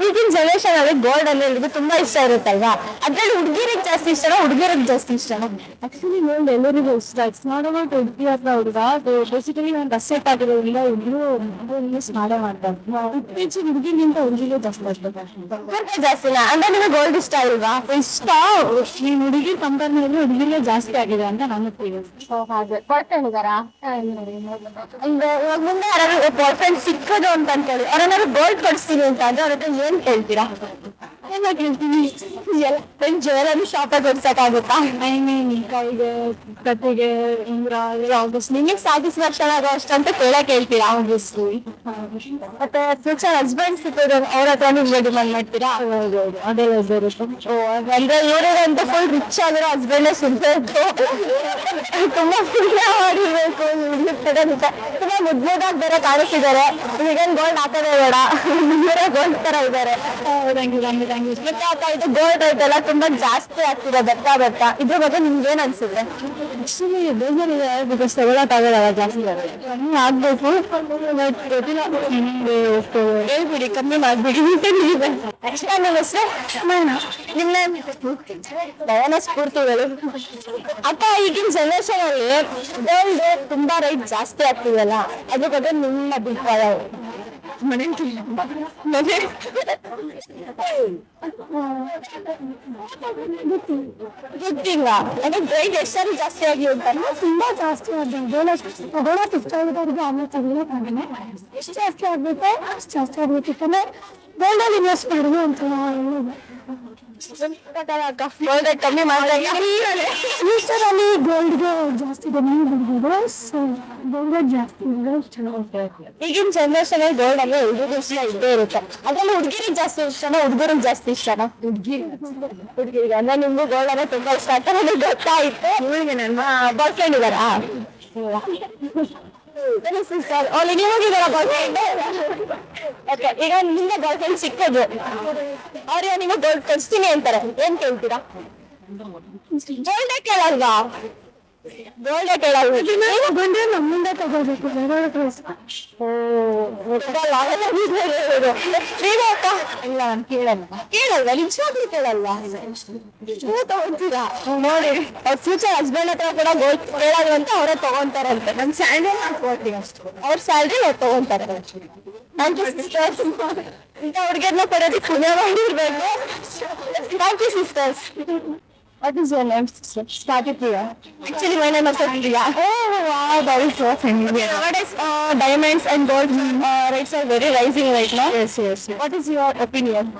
ಈಗಿನ ಜನರೇಷನ್ ಅಲ್ಲಿ ಗೋಲ್ಡ್ ಅಂದ್ರೆ ಹೇಳಿದ್ರೆ ತುಂಬಾ ಇಷ್ಟ ಇರುತ್ತಲ್ವಾ? ಅದ್ರಲ್ಲಿ ಹುಡುಗಿರಿಗೆ ಜಾಸ್ತಿ ಇಷ್ಟನಾ ಹುಡುಗರಿಗೆ ಜಾಸ್ತಿ ಇಷ್ಟನಾ? ಆಕ್ಚುಲಿ ಗೋಲ್ಡ್ ಎಲ್ಲರಿಗೂ ಇಷ್ಟ. ಇಟ್ಸ್ ನಾಟ್ ಅಬೌಟ್ ಹುಡುಗಿ ಅಥವಾ ಹುಡುಗ. ಬೇಸಿಕಲಿ ಒಂದು ಅಸೆಟ್ ಆಗಿರೋದ್ರಿಂದ ಹುಡುಗರು ಯೂಸ್ ಮಾಡೇ ಮಾಡ್ತಾರೆ. ಇತ್ತೀಚೆಗೆ ಹುಡುಗಿಗಿಂತ ಹುಡುಗಿಗೆ ಜಾಸ್ತಿ ಆಗ್ತದೆ. ಜಾಸ್ತಿನಾ? ಅಂದ್ರೆ ನಿಮಗೆ ಗೋಲ್ಡ್ ಇಷ್ಟ ಇಲ್ವಾ? ಇಷ್ಟ. ಈ ಹುಡುಗಿ ಕಂಪೇರ್ ಮಾಡಿದ್ರೆ ಹುಡುಗಿಗೆ ಜಾಸ್ತಿ ಆಗಿದೆ ಅಂತ ನನ್ನ ಫೀಲಿಂಗ್. ಹಾಗೆ ಕೊಡ್ತಾನಿದಾರಾ? ಅಂದ್ರೆ ಇವಾಗ ಮುಂದೆ ಯಾರು ಬಾಯ್ ಫ್ರೆಂಡ್ ಸಿಕ್ಕದು ಅಂತ ಅನ್ಕೊಳ್ಳಿ, ಅವ್ರನ್ನಾರು ಗೋಲ್ಡ್ ಕೊಡಿಸ್ತೀನಿ ಅಂತ ಅಂದ್ರೆ ಅವ್ರ ಹತ್ರ ಏನ್ ಕೇಳ್ತೀರಾ? ಎಲ್ಲ ಕೇಳ್ತೀನಿ. ಜ್ಯುವೆಲರಿ ಶಾಪಿಗೆ ಕೊಡ್ಸಕ್ಕಾಗುತ್ತಾ? ಐ ಮೀನ್ ಕೈಗೆ, ಕತ್ತಿಗೆ, ಉಂಗುರ, ನಿಮಗೆ ಸ್ಯಾಟಿಸ್ಫ್ಯಾಕ್ಷನ್ ಆಗೋ ಅಷ್ಟಂತ ಕೇಳಕ್ ಹೇಳ್ತೀರಾ? ಆಬ್ವಿಯಸ್ಲಿ. ಮತ್ತೆ ಫ್ಯೂಚರ್ ಹಸ್ಬೆಂಡ್ ಸಿಕ್ಕಿದ್ರೆ ಅವ್ರ ಹತ್ರ ನಿಮ್ಗೆ ಡಿಮಾಂಡ್ ಮಾಡ್ತೀರಾ? ಅದೆಲ್ಲ ಬರುತ್ತೆ. ಅಂದ್ರೆ ಇವ್ರಿಗಂತ ಫುಲ್ ರಿಚ್ ಆಗಿರೋ ಹಸ್ಬೆಂಡ್ ಸಿಗ್ಬೇಕು, ತುಂಬಾ ಪುಣ್ಯ ಮಾಡಿರ್ಬೇಕು. ತುಂಬಾ ಮುದ್ದಾಗಿ ಬೇರೆ ಕಾಣಿಸ್ತಿದ್ದಾರೆ. ಈಗೇನ್ ಗೋಲ್ಡ್ ಹಾಕೋದೇ ಬೇಡ, ಬೇರೆ ಗೋಲ್ಡ್ ತರ ಇದಾರೆ. ಇದು ಗೋಲ್ಡ್ ರೇಟ್ ಎಲ್ಲ ತುಂಬಾ ಜಾಸ್ತಿ ಆಗ್ತಿದೆ ಬರ್ತಾ ಬರ್ತಾ. ಇದ್ರ ಬಗ್ಗೆ ನಿಮ್ಗೆ ಏನ್ ಅನ್ಸುತ್ತೆ? ಆಕ್ಚುಲಿ ಬೇಜಾರಿದೆ, ಬಿಕಾಸ್ ತಗೊಳಕ್ಕಾಗಲ್ಲ ಜಾಸ್ತಿ ಕಮ್ಮಿ ಆಗ್ಬೇಕು. ಹೇಳ್ಬಿಡಿ, ಕಮ್ಮಿ ಮಾಡ್ಬಿಡಿ. ನೆಕ್ಸ್ಟ್ ನಿಮ್ಮ ಹೆಸರು? ನಿಮ್ಮ ದಯಾನ ಸ್ಫೂರ್ತಿಗಳು. ಅಕ್ಕ, ಈಗಿನ ಜನರೇಷನ್ ಅಲ್ಲಿ ಗೋಲ್ಡ್ ತುಂಬಾ ರೇಟ್ ಜಾಸ್ತಿ ಆಗ್ತಿದೆಯಲ್ಲ, ಅದ್ರ ಬಗ್ಗೆ ನಿಮ್ಮ ಅಭಿಪ್ರಾಯ? ಗೊತ್ತಿಲ್ಲ ಅಂದ್ರೆ ರೇಟ್ ಎಷ್ಟಾದ್ರೂ ಜಾಸ್ತಿ ಆಗಿ ಅಂತ? ತುಂಬಾ ಜಾಸ್ತಿ ತಗೊಳಕ್ ಇಷ್ಟ ಆಗೋದವ್ರಿಗೆ ಆಮೇಲೆ ತಗೊಳಕ್ಕಾಗಲ್ಲ. ಎಷ್ಟು ಜಾಸ್ತಿ ಆಗ್ಬೇಕು ಅಷ್ಟು ಜಾಸ್ತಿ ಆಗ್ಬೇಕು. ಗೋಲ್ಡ್ ಅಲ್ಲಿ ಇನ್ವೆಸ್ಟ್ ಮಾಡುದು ಅಂತ ಗೋಲ್ಡ್ ರೇಟ್ ಕಮ್ಮಿ ಮಾಡಿದಾಗ ಫ್ಯೂಚರಲ್ಲಿ ಗೋಲ್ಡ್ಗೆ ಜಾಸ್ತಿ ಕಮ್ಮಿ ಬಿಡ್ಬೋದು. ಸೊ ಗೋಲ್ಡ್ ರೇಟ್ ಜಾಸ್ತಿ ಈಗಿನ ಜನರೇಷನ್ ಅಲ್ಲಿ ಗೋಲ್ಡ್ ಅಂದ್ರೆ ಹುಡುಗರು ಇಷ್ಟ ಇದ್ದೇ ಇರುತ್ತೆ. ಅದ್ರಲ್ಲಿ ಹುಡುಗಿರಿಗೆ ಜಾಸ್ತಿ ಇಷ್ಟನಾ ಹುಡುಗರಿಗೆ ಜಾಸ್ತಿ ಇಷ್ಟನಾ? ಹುಡುಗಿರಿಗೆ. ಅಂದ್ರೆ ನಿಮ್ಗೂ ಗೋಲ್ಡ್ ಅಂದ್ರೆ ತುಂಬಾ ಇಷ್ಟ ಅಂತ ನನಗೆ ಗೊತ್ತಾಯ್ತು. ನಿಮಗೆ ನನ್ನ ಬಾಯ್ ಫ್ರೆಂಡ್ ಇದಾರಾ? ಈಗ ನಿಮ್ಗೆ ಬಾಯ್ ಫ್ರೆಂಡ್ ಸಿಕ್ಕೋದು, ಅವ್ರಿಗೆ ನಿಮಗೆ ಗೋಲ್ಡ್ ಕೊಡ್ತೀನಿ ಅಂತಾರೆ, ಏನ್ ಕೇಳ್ತೀರಾ? ಗೋಲ್ಡೇ ಕೇಳಲ್ವಾ? ಗೋಲ್ಡೇ ಕೇಳಲ್ವ? ಬಂದ್ರೆ ನಮ್ಮಿಂದ ತಗೋಬೇಕು. ಇಲ್ಲ, ನಾನು ಕೇಳಲ್ಲ. ಕೇಳಲ್ವಾ? ನಿಜವಾಗ್ಲೂ ಕೇಳಲ್ವಾ? ತಗೊಂತೀರಾ? ನೋಡಿ, ಅವ್ರ ಫ್ಯೂಚರ್ ಹಸ್ಬೆಂಡ್ ಹತ್ರ ಕೂಡ ಗೋಲ್ಡ್ ಕೇಳಲ್ಲ ಅಂತ ಅವರೇ ತಗೊಂತಾರಂತೆ. ನನ್ ಸ್ಯಾಲ್ರಿ ಕೊಡ್ತೀವಿ ಅಷ್ಟು, ಅವ್ರ ಸ್ಯಾಲ್ರಿ ಅವ್ರು ತಗೊಂತಾರೆ. Thank you sisters. ಇಂಥ ಹುಡುಗಿಯರ್ನ ಪಡೆಯೋದಕ್ಕೆ ಪುಣ್ಯ ಮಾಡಿರ್ಬೇಕು. Thank you sisters. What is your name? Priya. Actually, my name is Priya. Oh, wow, that is so familiar. Nowadays, diamonds and gold rates are very rising right now. Yes. What is your opinion?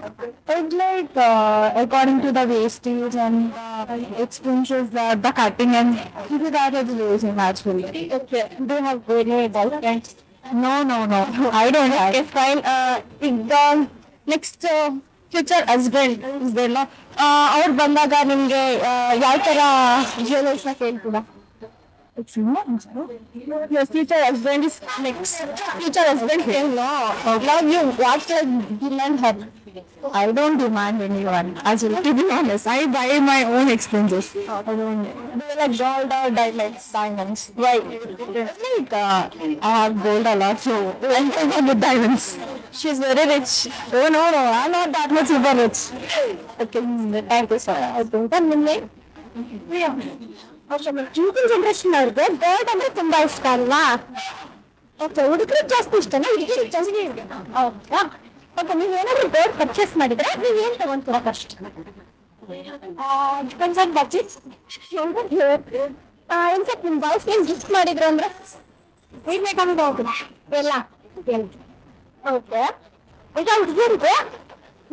It's like according to the wastage and expenses, the cutting and that is rising actually. Okay. Do you have very boyfriends? No. I don't have. Okay, fine. The next future husband is there, no? ಅವ್ರು ಬಂದಾಗ ನಿಮ್ಗೆ ಯಾವ ತರ jewellers ನ ಕೇಳ್ತೀರಾ? Your future husband is next. Future husband can love you. What should demand her? I don't demand anyone. Actually, to be honest, I buy my own expenses. I don't. Do you like gold or diamonds? Diamonds. Why? Like I have gold a lot, so I'm going with diamonds. She's very rich. Oh no, I'm not that much super rich. Okay, thank you, sir. I think that means. ಈಗಿನ generation ಅವ್ರಿಗೆ gold ಅಂದ್ರೆ ತುಂಬಾ ಇಷ್ಟ ಅಲ್ವಾ? Okay, ಹುಡುಗರಿಗೆ ಜಾಸ್ತಿ ಇಷ್ಟನಾ? ಹುಡುಗರಿಗೆ ಜಾಸ್ತಿ ಹೌದಾ? ಓಕೆ, ನೀವು ಏನಾದ್ರು ಗೋಲ್ಡ್ ಪರ್ಚೇಸ್ ಮಾಡಿದ್ರೆ ನೀವು ಏನ್ ತಗೊಂತೀರಾ first? Depends on budget. In fact ನಿಮ್ಮ ಬಾಯ್ಸ್ ಏನ್ ಗಿಫ್ಟ್ ಮಾಡಿದ್ರು ಅಂದ್ರೆ ಏನ್ ಬೇಕಾದ್ರೆ ಹೋಗುದು ಎಲ್ಲ ಓಕೆ. ಈಗ ಹುಡುಗರಿಗೆ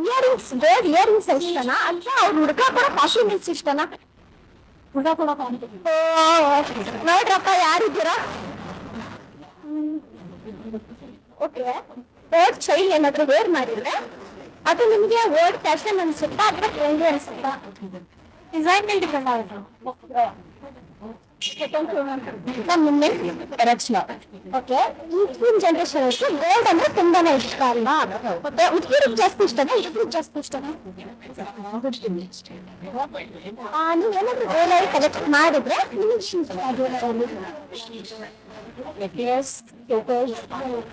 ಇಯರಿಂಗ್ಸ್, ಗೋಲ್ಡ್ ಇಯರಿಂಗ್ಸ್ ಇಷ್ಟನಾ ಅಥವಾ ಅವ್ರ ಹುಡುಗ ಕೂಡ ಕಾಸ್ಟ್ಯೂಮ್ಸ್ ಇಷ್ಟನಾ? ನೋಡ್ರಪ್ಪ ಯಾರಿದ್ದೀರಾ? ಓಕೆ, ಓಲ್ಡ್ ಚೈನ್ ಏನಾದ್ರು ವೇರ್ ಮಾಡಿದ್ರೆ ಅದು ನಿಮ್ಗೆ ಓಲ್ಡ್ ಫ್ಯಾಷನ್ ಅನ್ಸುತ್ತಾ ಅಥವಾ ಟ್ರೆಂಡಿ ಅನ್ಸುತ್ತಾ? ಡಿಸೈನ್ ಮೇಲೆ ಡಿಪೆಂಡ್ ಆಗುತ್ತೆ. ಮುಂದೆ ರಚನಾ. ಓಕೆ, ಈಗಿನ ಜನರೇಷನ್ ಅವ್ರಿಗೆ ಗೋಲ್ಡ್ ಅಂದ್ರೆ ತುಂಬಾನೇ ಇಷ್ಟ ಅಲ್ವಾ? ಮತ್ತೆ ಹುಡುಗಿರಿಗೆ ಜಾಸ್ತಿ ಇಷ್ಟನಾ ಹುಡುಗರಿಗೆ ಜಾಸ್ತಿ ಇಷ್ಟನಾ? ನೀವೇನಾದ್ರು ಗೋಲ್ಡ್ ಕಲೆಕ್ಟ್ ಮಾಡಿದ್ರೆ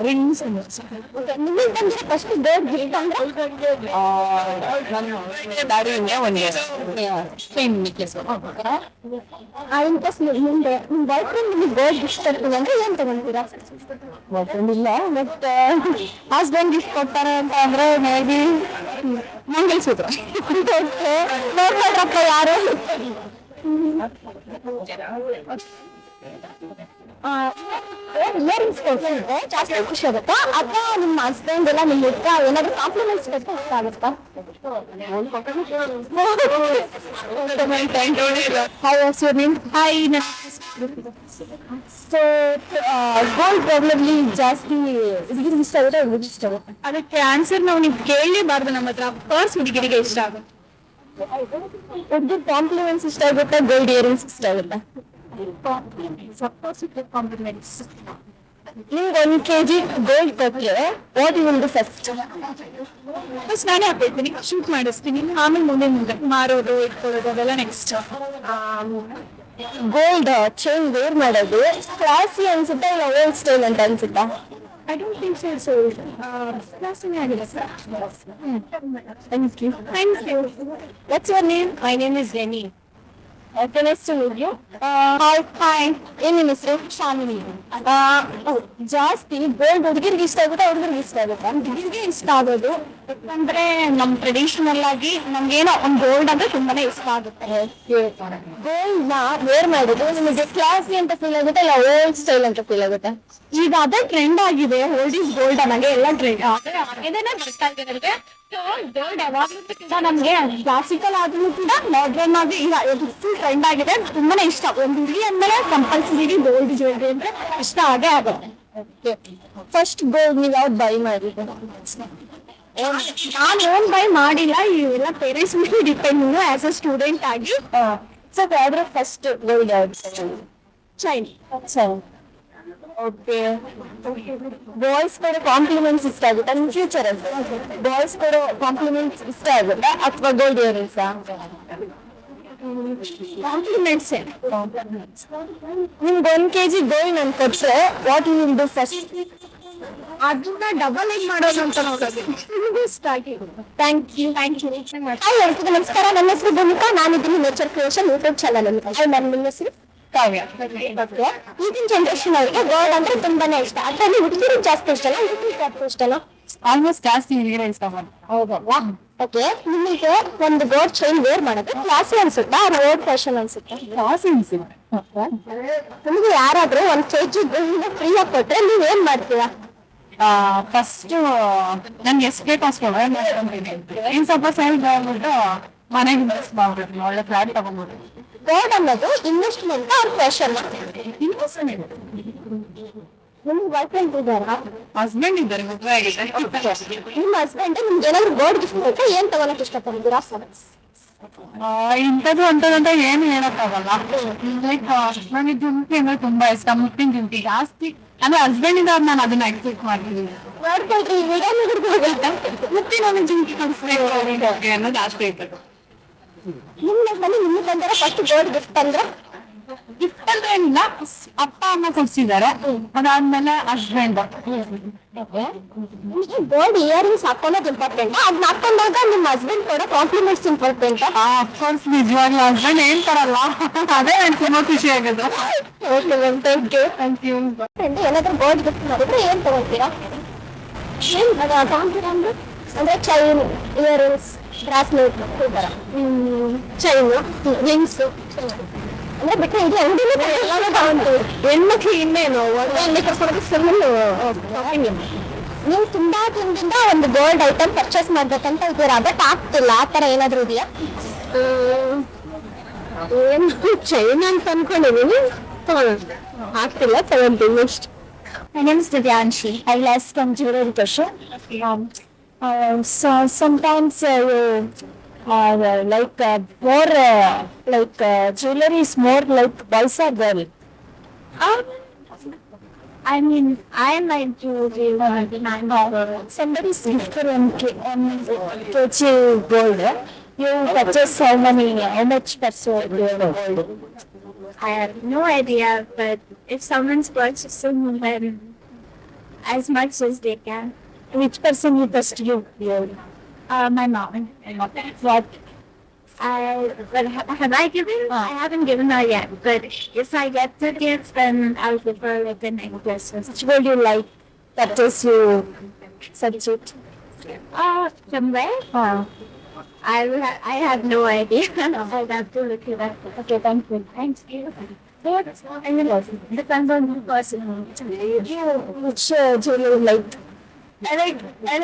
ರಿಂಗ್ಸ್ ನಿಮಗೆ ಬಂದ್ರೆ ಫಸ್ಟ್ ಗೋಲ್ಡ್ ಗಿಫ್ಟ್ ಅಂದ್ರೆ ಮುಂದೆ ನಿಮ್ ಬಾಯ್ ಫ್ರೆಂಡ್ ನಿಮಗೆ ಗೋಲ್ಡ್ ಗಿಫ್ಟ್ ಕೊಡ್ತೀವಿ ಅಂದ್ರೆ ಏನ್ ತಗೊಂತೀರಾ? ಇಲ್ಲ, ಬಟ್ ಹಸ್ಬೆಂಡ್ ಗಿಫ್ಟ್ ಕೊಡ್ತಾರೆ ಅಂತ ಅಂದ್ರೆ ಮೇ ಬಿ ಮಂಗಲ್ಸೂತ್ರ. ನೋಡ್ರಪ್ಪ ಯಾರು ಇಯರಿಂಗ್ಸ್ ಕೊಡ್ತಿದ್ರೆ ಜಾಸ್ತಿ ಖುಷಿ ಆಗುತ್ತಾ ಅಥವಾ ನಿಮ್ಮ ಹಸ್ಬೆಂಡ್ ಎಲ್ಲ ನಿಮ್ಗೆ ಏನಾದ್ರು ಕಾಂಪ್ಲಿಮೆಂಟ್ಸ್ ಕೊಟ್ಟು ಇಷ್ಟ ಆಗುತ್ತಾ? How was your name? Hi. So gold ಪ್ರಾಬ್ಲಮ್ಲಿ ಜಾಸ್ತಿ ಹುಡುಗಿರಿಗೆ ಇಷ್ಟ ಆಗುತ್ತೆ ಹುಡುಗಿಗೆ ಇಷ್ಟ ಆಗುತ್ತೆ? ಅದಕ್ಕೆ ಆನ್ಸರ್ ನಾವು ನೀವು ಕೇಳಲೇಬಾರ್ದು ನಮ್ಮ ಹತ್ರ. ಫಸ್ಟ್ ಹುಡುಗಿರಿಗೆ ಇಷ್ಟ ಆಗುತ್ತೆ. ಹುಡುಗಿ ಕಾಂಪ್ಲಿಮೆಂಟ್ಸ್ ಇಷ್ಟ ಆಗುತ್ತೆ, ಗೋಲ್ಡ್ ಇಯರಿಂಗ್ಸ್ ಇಷ್ಟ ಆಗುತ್ತೆ? ನಿಮ್ಗೆ 1 kg ಗೋಲ್ಡ್ ಕೊಟ್ಟರೆ what you will do first? First ನಾನೇ ಹಾಕ್ಕೊಳ್ತೀನಿ, ಶೂಟ್ ಮಾಡಿಸ್ತೀನಿ, ಆಮೇಲೆ ಮುಂದೆ ಮಾರೋದು ಇಟ್ಕೊಳ್ಳೋದು ಅದೆಲ್ಲ ನೆಕ್ಸ್ಟ್. ಗೋಲ್ಡ್ ಚೈನ್ ವೇರ್ ಮಾಡೋದು ಕ್ಲಾಸಿ ಅನ್ಸುತ್ತಾ ಇಲ್ಲ ಓಲ್ಡ್ ಸ್ಟೈಲ್ ಅಂತ ಅನ್ಸುತ್ತಾ? I don't think so. So, classy ಆಗಿದೆ sir. Thank you. What's your name? My name is Jenny. Okay, nice to meet you. Hi. ಏನ್ ನಿಮ್ಮ ಹೆಸರು? ಶಾಲಿನಿ. ಜಾಸ್ತಿ ಗೋಲ್ಡ್ ಹುಡುಗಿರಿಗೆ ಇಷ್ಟ ಆಗುತ್ತಾ ಹುಡುಗರಿಗೆ ಇಷ್ಟ ಆಗುತ್ತಾ? ಹುಡುಗಿರಿಗೆ ಇಷ್ಟ ಆಗೋದು, ಯಾಕಂದ್ರೆ ನಮ್ ಟ್ರೆಡಿಷನಲ್ ಆಗಿ ನಮ್ಗೇನೋ ಒಂದು ಗೋಲ್ಡ್ ಅಂದ್ರೆ ತುಂಬಾನೇ ಇಷ್ಟ ಆಗುತ್ತೆ. ಗೋಲ್ಡ್ ನ ವೇರ್ ಮಾಡೋದು ನಿಮಗೆ ಕ್ಲಾಸಿ ಅಂತ ಫೀಲ್ ಆಗುತ್ತೆ ಇಲ್ಲ ಓಲ್ಡ್ ಸ್ಟೈಲ್ ಅಂತ ಫೀಲ್ ಆಗುತ್ತೆ? ಈಗ ಅದೇ ಟ್ರೆಂಡ್ ಆಗಿದೆ, ಓಲ್ಡ್ ಇಸ್ ಗೋಲ್ಡ್ ಅನ್ನಂಗೆ ಎಲ್ಲ ಟ್ರೆಂಡ್ ಇದೇನೆ ಬರ್ತಾ. ಗೋಲ್ಡ್ ಯಾವಾಗ್ಲೂ ಕೂಡ ನಮ್ಗೆ ಕ್ಲಾಸಿಕಲ್ ಆದ್ರೂ ಕೂಡ ಮಾಡರ್ನ್ ಆಗಿ ಈಗ ಫುಲ್ ಟ್ರೆಂಡ್ ಆಗಿದೆ, ತುಂಬಾನೇ ಇಷ್ಟ. ಒಂದು ಹುಡುಗಿ ಅಂದ್ಮೇಲೆ ಕಂಪಲ್ಸರಿ ಗೋಲ್ಡ್ ಜ್ಯುವೆಲ್ರಿ ಅಂದ್ರೆ ಇಷ್ಟ ಆಗೇ ಆಗುತ್ತೆ. ಫಸ್ಟ್ ಗೋಲ್ಡ್ ನೀವು ಯಾವ್ದು ಬೈ ಮಾಡಿದ್ರೆ? ನಾನು ಓನ್ ಬೈ ಮಾಡಿಲ್ಲ, ಇವೆಲ್ಲ ಪೇರೆಂಟ್ಸ್ ಮೇಲೆ ಡಿಪೆಂಡ್. ಆಸ್ ಅ ಸ್ಟೂಡೆಂಟ್ ಆಗಿ ಸೊ ಯಾವ್ದ್ರ ಫಸ್ಟ್ ಗೋಲ್ಡ್ ಯಾವ್ದು? ಚೈನ್. ಓಕೆ, ಬಾಯ್ಸ್ ಕೊಡೋ ಕಾಂಪ್ಲಿಮೆಂಟ್ಸ್ ಇಷ್ಟ ಆಗುತ್ತಾ ನಿಮ್ ಫ್ಯೂಚರ್ ಅಲ್ಲಿ? ಬಾಯ್ಸ್ ಕೊಡೋ ಕಾಂಪ್ಲಿಮೆಂಟ್ಸ್ ಇಷ್ಟ ಆಗುತ್ತಾ ಅಥವಾ ಗೋಲ್ಡ್ ಇಯರಿಂಗ್ಸ್? ಕಾಂಪ್ಲಿಮೆಂಟ್ಸ್. ನಿಮ್ಗೆ 1 kg ಗೋಲ್ಡ್ ನನ್ ಕೊಟ್ರೆ what you will do first? ಅದನ್ನ ಡಬಲ್ ಏನ್ ಮಾಡೋದು ಅಂತ ನೋಡೋದು. Thank you. ನಮಸ್ಕಾರ, ನನ್ನ ಹೆಸರು ಭೂಮಿಕಾ, ನಾನಿದ್ದೀನಿ ನೇಚರ್ ಕ್ರಿಯೇಷನ್ ಯೂಟ್ಯೂಬ್ ಚಾನಲ್ ಅಲ್ಲಿ. ನನ್ನ ಹೆಸರು ಕಾವ್ಯ. ಈಗಿನ ಜನರೇಷನ್ ಅವ್ರಿಗೆ ಗೋಲ್ಡ್ ಅಂದ್ರೆ ತುಂಬಾನೇ ಇಷ್ಟ. ಅದ್ರಲ್ಲಿ ಹುಡುಗಿರಿಗೆ ಜಾಸ್ತಿ ಇಷ್ಟಲ್ಲ ಹುಡುಗಿರಿಗೆ ಜಾಸ್ತಿ ಇಷ್ಟಲ್ಲ? ಆಲ್ಮೋಸ್ಟ್ ಜಾಸ್ತಿ ಹುಡುಗಿರ ಇಷ್ಟ. ಹೌದಲ್ವಾ? ಓಕೆ, ನಿಮಗೆ ಒಂದು ಗೋಲ್ಡ್ ಚೈನ್ ವೇರ್ ಮಾಡೋದು ಕ್ಲಾಸಿ ಅನ್ಸುತ್ತಾ ರೋಡ್ ಫ್ಯಾಷನ್ ಅನ್ಸುತ್ತಾ? ಕ್ಲಾಸ್ ಅನ್ಸುತ್ತೆ. ನಿಮ್ಗೆ ಯಾರಾದ್ರೂ ಒಂದ್ ಕೆಜಿ ಫ್ರೀ ಆಗಿ ಕೊಟ್ರೆ ನೀವ್ ಏನ್ ಮಾಡ್ತೀರಾ? ಫಸ್ಟ್ ನನ್ಗೆ ಎಷ್ಟು ಬೇಕು ಅಷ್ಟು ಇನ್ ಸ್ವಲ್ಪ ಸೇಲ್ ಆಗ್ಬಿಟ್ಟು ಮನೆಗೆ ಇನ್ವೆಸ್ಟ್ ಮಾಡ್ಬಿಡ್ತೀನಿ, ಒಳ್ಳೆ ಫ್ಲಾಟ್ ತಗೊಂಡ್ಬಿಟ್ಟು. ಗೋಲ್ಡ್ ಅನ್ನೋದು ಇನ್ವೆಸ್ಟ್ಮೆಂಟ್ ಅವ್ರ ಫ್ಯಾಷನ್. ಇನ್ವೆಸ್ಟ್ಮೆಂಟ್. ನಿಮ್ಗೆ ಬಾಯ್ ಫ್ರೆಂಡ್ ಇದ್ದಾರಾ? ಹಸ್ಬೆಂಡ್ ಇದ್ದಾರೆ, ಮದುವೆ ಆಗಿದೆ. ನಿಮ್ಮ ಹಸ್ಬೆಂಡ್ ನಿಮ್ಗೆ ಏನಾದ್ರು ಗೋಲ್ಡ್ ಗಿಫ್ಟ್ ಕೊಟ್ರೆ ಏನ್ ತಗೊಳಕ್ ಇಷ್ಟಪಡ್ತೀರಾ? ಇಂಥದ್ದು ಅಂತದಂತ ಏನು ಹೇಳಕ್ಕಾಗಲ್ಲ. ಲೈಕ್ ನನಗೆ ಜುಮ್ಕಿ ಅಂದ್ರೆ ತುಂಬಾ ಇಷ್ಟ, ಮುತ್ತಿನ ಜುಮ್ಕಿ ಜಾಸ್ತಿ. ಅಂದ್ರೆ ಹಸ್ಬೆಂಡ್ ಇಂದ ನಾನು ಅದನ್ನ ಎಕ್ಸ್ಪೆಕ್ಟ್ ಮಾಡ್ತೀನಿ. ನೋಡ್ಕೊಳ್ರಿ, ಈ ವಿಡಿಯೋ ನೋಡಿದ್ರೆ ಮುತ್ತಿನ ಜುಮ್ಕಿ ಕೊಡಿಸ್ಬೇಕು ಅನ್ನೋದು ಜಾಸ್ತಿ ಇರ್ತದೆ. ನಿಮ್ಮ ಮನೆ ನಿಮ್ಗೆ ಬಂದರೆ ಫಸ್ಟ್ ಗೋಲ್ಡ್ ಗಿಫ್ಟ್ ಅಂದ್ರೆ ಗಿಫ್ಟ್ ಅಂದ್ರೆ ಏನಿಲ್ಲ, ಅಪ್ಪ ಅಮ್ಮ ಕೊಡ್ಸಿದ್ದಾರೆ, ಅದಾದ್ಮೇಲೆ ಹಸ್ಬೆಂಡ್. ಗೋಲ್ಡ್ ಇಯರಿಂಗ್ಸ್ ಹಾಕೊಳ್ಳೋದು ಇಂಪಾರ್ಟೆಂಟ್. ಅದನ್ನ ಹಾಕೊಂಡಾಗ ನಿಮ್ಮ ಹಸ್ಬೆಂಡ್ ಕೊಡೋ ಕಾಂಪ್ಲಿಮೆಂಟ್ಸ್ ಇಂಪಾರ್ಟೆಂಟ್. ಅಫ್ಕೋರ್ಸ್ ನಿಜವಾಗ್ಲೂ ಹಸ್ಬೆಂಡ್ ಏನ್ ತರಲ್ಲ, ಅದೇ ನನ್ಗೆ ತುಂಬಾ ಖುಷಿ ಆಗೋದು. Okay ma'am, thank you. Thank you. ಏನಾದ್ರು ಗೋಲ್ಡ್ ಗಿಫ್ಟ್ ಮಾಡಿದ್ರೆ ಏನ್ ತಗೋತೀರಾ? ಏನ್ ಅಂದ್ರೆ ಚೈನ್, ಇಯರಿಂಗ್ಸ್, ಬ್ರಾಸ್ಲೆಟ್, ಈ ತರ ಚೈನ್, ರಿಂಗ್ಸ್ ಅಂದ್ರೆ ಬಿಟ್ಟರೆ ಇದು ಅಂಗಡಿಲಿ ಎಲ್ಲಾನು ತಗೊಂತೀವಿ. ಹೆಣ್ಮಕ್ಳಿಗೆ ಇನ್ನೇನು ಒಳ್ಳೆ ಕರ್ಕೊಡೋದು ಫುಲ್. ನೀವು ತುಂಬಾ ದಿನದಿಂದ ಒಂದು ಗೋಲ್ಡ್ ಐಟಮ್ ಪರ್ಚೇಸ್ ಮಾಡ್ಬೇಕಂತ ಇದ್ದೀರಾ, ಬಟ್ ಆಗ್ತಿಲ್ಲ, ಆ ತರ ಏನಾದ್ರು ಇದೆಯಾ? ಏನು ಚೈನ್ ಅಂತ ಅನ್ಕೊಂಡಿದೀನಿ, ಆಗ್ತಿಲ್ಲ, ತಗೊಂತೀನಿ ಅಷ್ಟು. My name is Divyanshi. I last from jewelry question. So sometimes more jewelry is more like boys or girl. I mean, I like jewelry. Somebody's gifted on kg gold. You purchase how much per gold? I have no idea, but if someone's purchasing then as much as they can. Which person you trust you? My mom. What? But have I given? I haven't given her yet. But if I get the gift, then I'll give her like a necklace. Which would you like? That is you such it. From where? I have no idea. I'll have to look it up. Okay, thank you. Thanks. Depends on the person. Which jewelry you like? I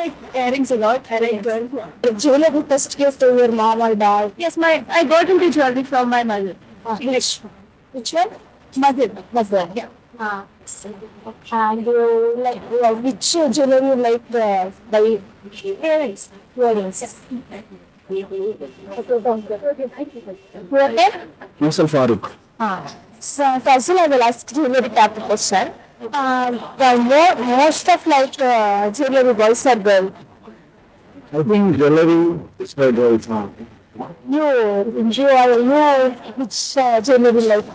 like earrings a lot. I like jewelry first gift to your mom or dad. Yes, I got into jewelry from my mother. Which one? Mother. Yeah. And like which jewelry you like the earrings? Earrings. Your name? Myself Farooq. So first I will ask you a type of question. The most of jewelry boys or girl? I think jewelry is for girls. You which jewelry like?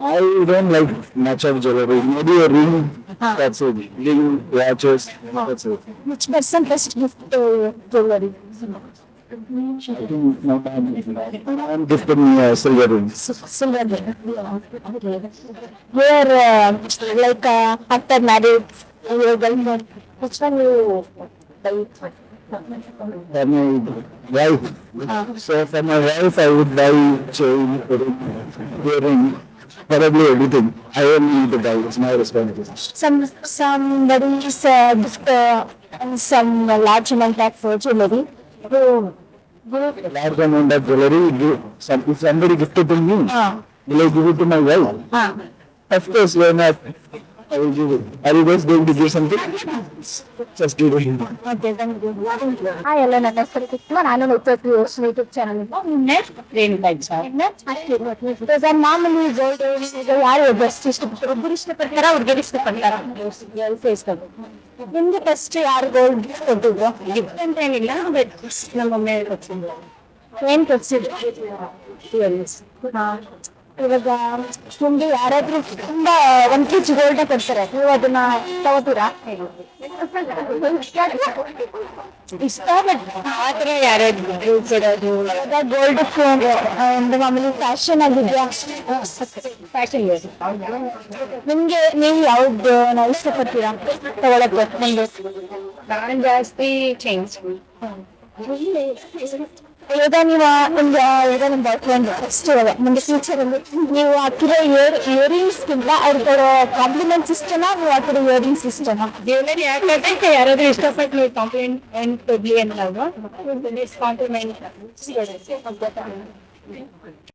I don't like much of jewelry. Maybe a ring, that's it. Ring, watches, that's it. Which person best gift jewelry? I think my mom gifted me a silver ring. Silver ring. Where after marriage, your girlfriend, which one you like? For my wife. So for my wife, I would buy chain, ring, earring, probably everything. I don't need to buy. It's my responsibility. Somebody's gift some large amount of jewelry. Large amount of jewelry. If somebody gifted to me, will I give it to my wife? Of course, why not? I will give it. Are you guys going to give something? Just give it. Okay, thank you. Hi, ಎಲ್ಲ ನನ್ನ ಹೆಸರು ಕೃಷ್ಣ. ನಾನು YouTube channel ಮಾಮೂಲಿ gold ಯಾರು best ಒಬ್ಬರು ಇಷ್ಟಪಡ್ತಾರ, ಹುಡುಗರು ಇಷ್ಟಪಡ್ತಾರ? ನಿಮ್ಗೆ best ಯಾರು ಗೋಲ್ಡ್ ಕೊಟ್ಟಿದ್ರು? ಗಿಫ್ಟ್ ಅಂತ ಏನಿಲ್ಲ, ಬಟ್ ನಮ್ಮ ಮಮ್ಮಿ ಕೊಡ್ಸಿದ್ರು. ಏನ್ ಕೊಡ್ಸಿದ್ರು? ಇವಾಗ ನಿಮ್ಗೆ ಯಾರಾದ್ರೂ ತುಂಬಾ 1 kg ಗೋಲ್ಡ್ ಕೊಡ್ತಾರೆ, ನೀವು ಅದನ್ನ ತಗೋತೀರಾ? ಇಷ್ಟ, ಬಟ್ ಆತರ ಯಾರಾದ್ರೂ ಕೊಡೋದು ಗೋಲ್ಡ್ ಒಂದು ಮಾಮೂಲಿ ಫ್ಯಾಷನ್ ಆಗಿದ್ಯಾ? ಫ್ಯಾಷನ್ ನಿಮ್ಗೆ ನೀವು ಯಾವ್ದು ನಾವು ಇಷ್ಟಪಡ್ತೀರಾ ತಗೊಳಕ್ಕೆ? ನಿಮ್ಗೆ ನಾನು ಜಾಸ್ತಿ ಚೇಂಜ್ ಈಗ ನೀವು ನಿಮ್ಗೆ ಈಗ ನಿಮ್ಮ ಬಾಯ್ ಫ್ರೆಂಡ್ ಫಸ್ಟ್ ಇವಾಗ ಮುಂದೆ ಫ್ಯೂಚರ್ ಅಲ್ಲಿ ನೀವು ಹಾಕಿರೋ ಇಯರಿಂಗ್ಸ್ ಗಿಂತ ಅವ್ರ ಕೊಡೋ ಕಾಂಪ್ಲಿಮೆಂಟ್ಸ್ ಇಷ್ಟನಾ ನೀವು ಹಾಕಿರೋ ಇಯರಿಂಗ್ಸ್ ಇಷ್ಟನಾ? ಜ್ಯುವೆಲರಿ ಯಾಕಂದ್ರೆ ಯಾರಾದ್ರೂ ಇಷ್ಟಪಟ್ಟು ಕಾಂಪ್ಲಿಮೆಂಟ್ ಕೊಡ್ಲಿ ಅನ್ನೋದು ಕಾಂಪ್ಲಿಮೆಂಟ್